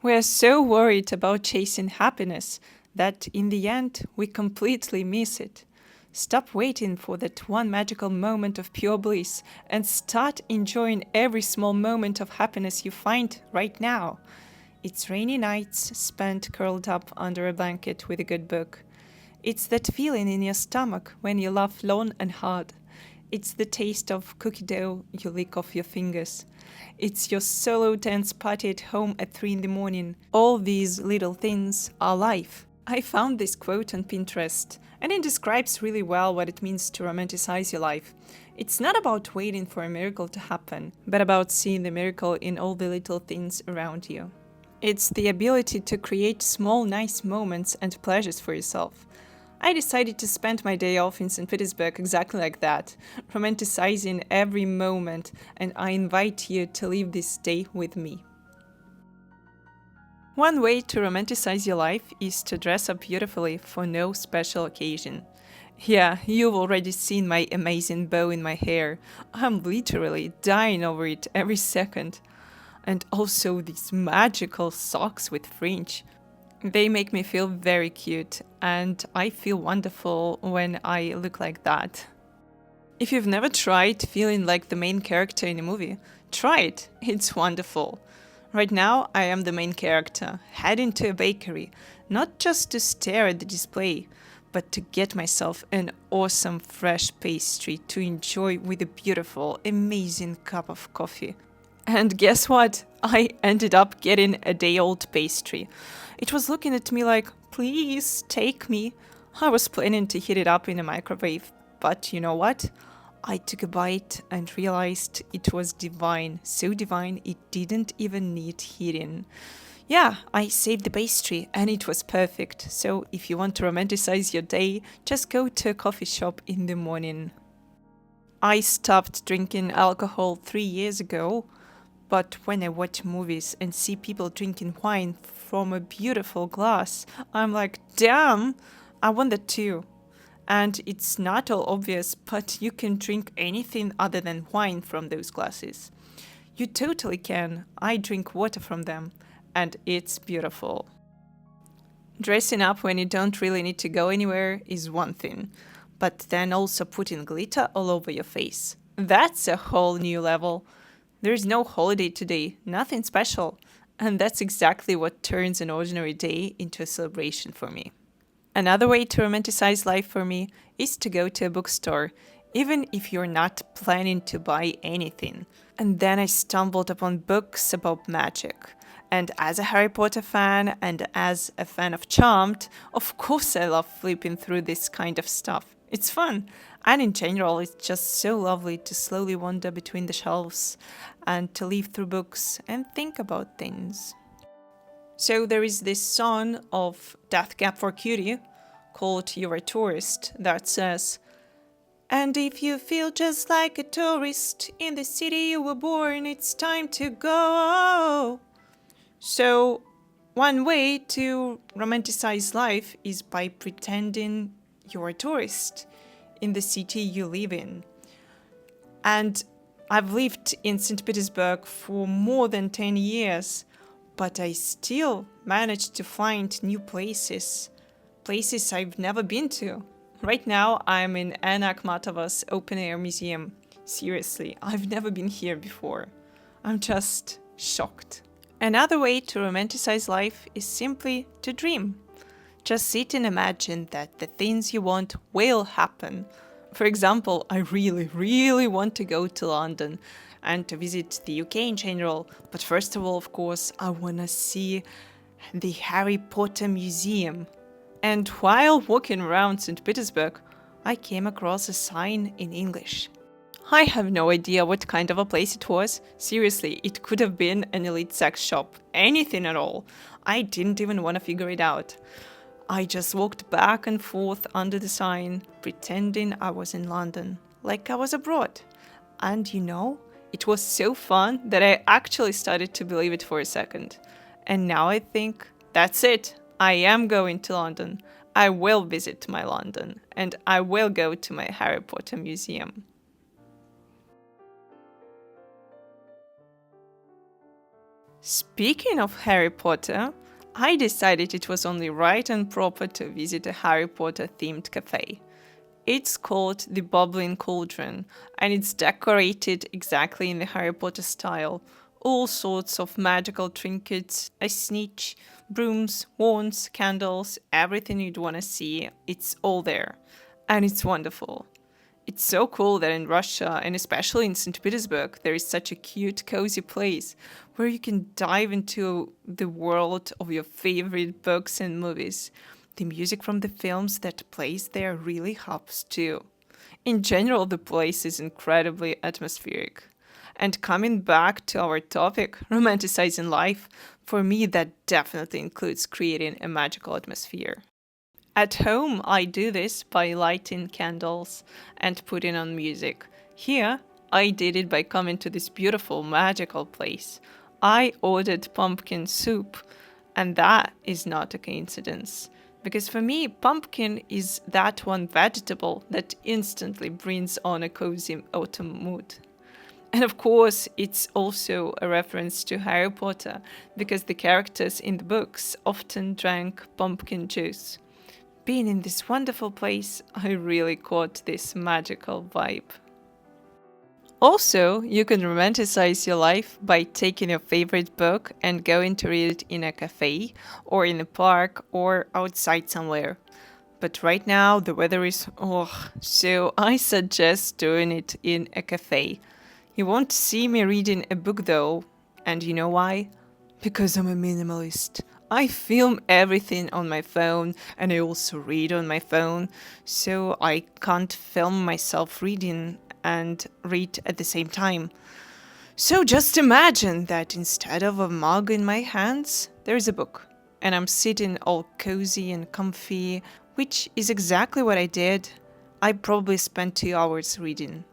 We're so worried about chasing happiness that in the end we completely miss it. Stop waiting for that one magical moment of pure bliss and start enjoying every small moment of happiness you find right now. It's rainy nights spent curled up under a blanket with a good book. It's that feeling in your stomach when you laugh long and hard. It's the taste of cookie dough you lick off your fingers. It's your solo dance party at home at 3 in the morning. All these little things are life. I found this quote on Pinterest, and it describes really well what it means to romanticize your life. It's not about waiting for a miracle to happen, but about seeing the miracle in all the little things around you. It's the ability to create small, nice moments and pleasures for yourself. I decided to spend my day off in St. Petersburg exactly like that, romanticizing every moment, and I invite you to live this day with me. One way to romanticize your life is to dress up beautifully for no special occasion. Yeah, you've already seen my amazing bow in my hair. I'm literally dying over it every second. And also these magical socks with fringe. They make me feel very cute, and I feel wonderful when I look like that. If you've never tried feeling like the main character in a movie, try it. It's wonderful. Right now, I am the main character, heading to a bakery, not just to stare at the display, but to get myself an awesome fresh pastry to enjoy with a beautiful, amazing cup of coffee. And guess what? I ended up getting a day-old pastry. It was looking at me like, please take me. I was planning to heat it up in a microwave, but you know what? I took a bite and realized it was divine, so divine it didn't even need heating. Yeah, I saved the pastry and it was perfect. So if you want to romanticize your day, just go to a coffee shop in the morning. I stopped drinking alcohol 3 years ago, but when I watch movies and see people drinking wine from a beautiful glass, I'm like, damn, I want that too. And it's not all obvious, but you can drink anything other than wine from those glasses. You totally can. I drink water from them, and it's beautiful. Dressing up when you don't really need to go anywhere is one thing, but then also putting glitter all over your face. That's a whole new level. There's no holiday today, nothing special, and that's exactly what turns an ordinary day into a celebration for me. Another way to romanticize life for me is to go to a bookstore, even if you're not planning to buy anything. And then I stumbled upon books about magic. And as a Harry Potter fan and as a fan of Charmed, of course I love flipping through this kind of stuff. It's fun. And in general, it's just so lovely to slowly wander between the shelves and to leaf through books and think about things. So there is this song of Death Cab for Cutie called You're a Tourist that says, and if you feel just like a tourist in the city you were born, it's time to go. So one way to romanticize life is by pretending you're a tourist in the city you live in. And I've lived in St. Petersburg for more than 10 years, but I still managed to find new places I've never been to. Right now, I'm in Anna Akhmatova's open-air museum. Seriously, I've never been here before. I'm just shocked. Another way to romanticize life is simply to dream. Just sit and imagine that the things you want will happen. For example, I really want to go to London and to visit the UK in general. But first of all, of course, I want to see the Harry Potter Museum. And while walking around St. Petersburg, I came across a sign in English. I have no idea what kind of a place it was. Seriously, it could have been an elite sex shop. Anything at all. I didn't even want to figure it out. I just walked back and forth under the sign, pretending I was in London, like I was abroad. And you know, it was so fun that I actually started to believe it for a second. And now I think, that's it. I am going to London. I will visit my London. And I will go to my Harry Potter museum. Speaking of Harry Potter, I decided it was only right and proper to visit a Harry Potter themed cafe. It's called the Bubbling Cauldron, and it's decorated exactly in the Harry Potter style. All sorts of magical trinkets, a snitch, brooms, wands, candles, everything you'd want to see, it's all there. And it's wonderful. It's so cool that in Russia, and especially in St. Petersburg, there is such a cute, cozy place where you can dive into the world of your favorite books and movies. The music from the films that plays there really helps too. In general, the place is incredibly atmospheric. And coming back to our topic, romanticizing life, for me that definitely includes creating a magical atmosphere. At home, I do this by lighting candles and putting on music. Here, I did it by coming to this beautiful, magical place. I ordered pumpkin soup, and that is not a coincidence. Because for me, pumpkin is that one vegetable that instantly brings on a cozy autumn mood. And of course, it's also a reference to Harry Potter, because the characters in the books often drank pumpkin juice. Being in this wonderful place, I really caught this magical vibe. Also, you can romanticize your life by taking your favorite book and going to read it in a cafe, or in a park, or outside somewhere. But right now, the weather is so I suggest doing it in a cafe. You won't see me reading a book though, and you know why? Because I'm a minimalist. I film everything on my phone and I also read on my phone, so I can't film myself reading and read at the same time. So just imagine that instead of a mug in my hands, there's a book, and I'm sitting all cozy and comfy, which is exactly what I did. I probably spent 2 hours reading.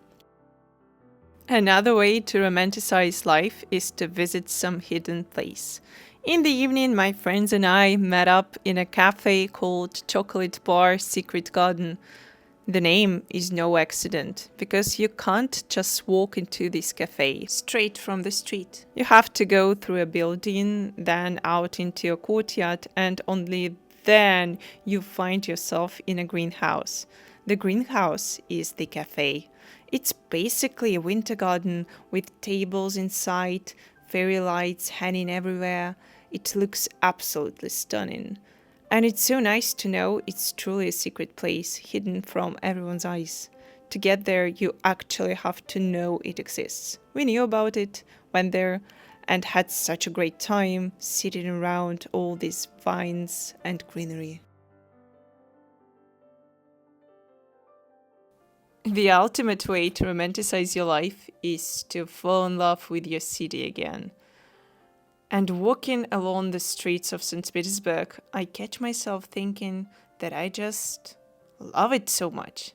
Another way to romanticize life is to visit some hidden place. In the evening, my friends and I met up in a cafe called Chocolate Bar Secret Garden. The name is no accident, because you can't just walk into this cafe straight from the street. You have to go through a building, then out into a courtyard, and only then you find yourself in a greenhouse. The greenhouse is the cafe. It's basically a winter garden with tables inside, fairy lights hanging everywhere. It looks absolutely stunning. And it's so nice to know it's truly a secret place hidden from everyone's eyes. To get there, you actually have to know it exists. We knew about it, went there, and had such a great time sitting around all these vines and greenery. The ultimate way to romanticize your life is to fall in love with your city again. And walking along the streets of St. Petersburg, I catch myself thinking that I just love it so much.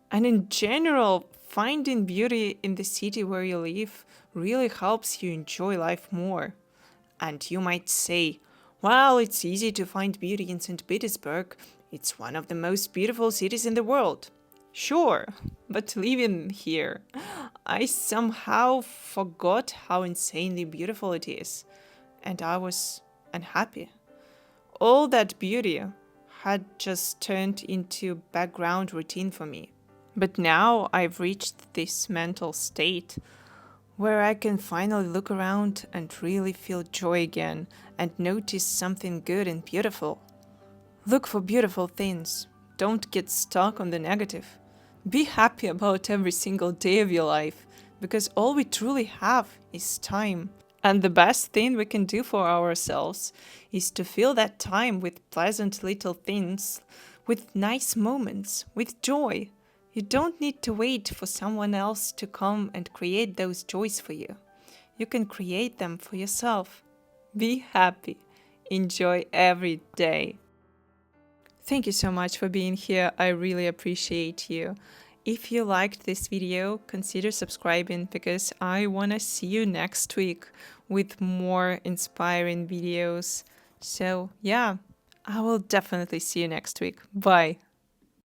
And in general, finding beauty in the city where you live really helps you enjoy life more. And you might say, well, it's easy to find beauty in St. Petersburg. It's one of the most beautiful cities in the world. Sure, but living here, I somehow forgot how insanely beautiful it is, and I was unhappy. All that beauty had just turned into background routine for me. But now I've reached this mental state where I can finally look around and really feel joy again and notice something good and beautiful. Look for beautiful things. Don't get stuck on the negative. Be happy about every single day of your life, because all we truly have is time. And the best thing we can do for ourselves is to fill that time with pleasant little things, with nice moments, with joy. You don't need to wait for someone else to come and create those joys for you. You can create them for yourself. Be happy. Enjoy every day. Thank you so much for being here. I really appreciate you. If you liked this video, consider subscribing, because I want to see you next week with more inspiring videos. So yeah, I will definitely see you next week. Bye.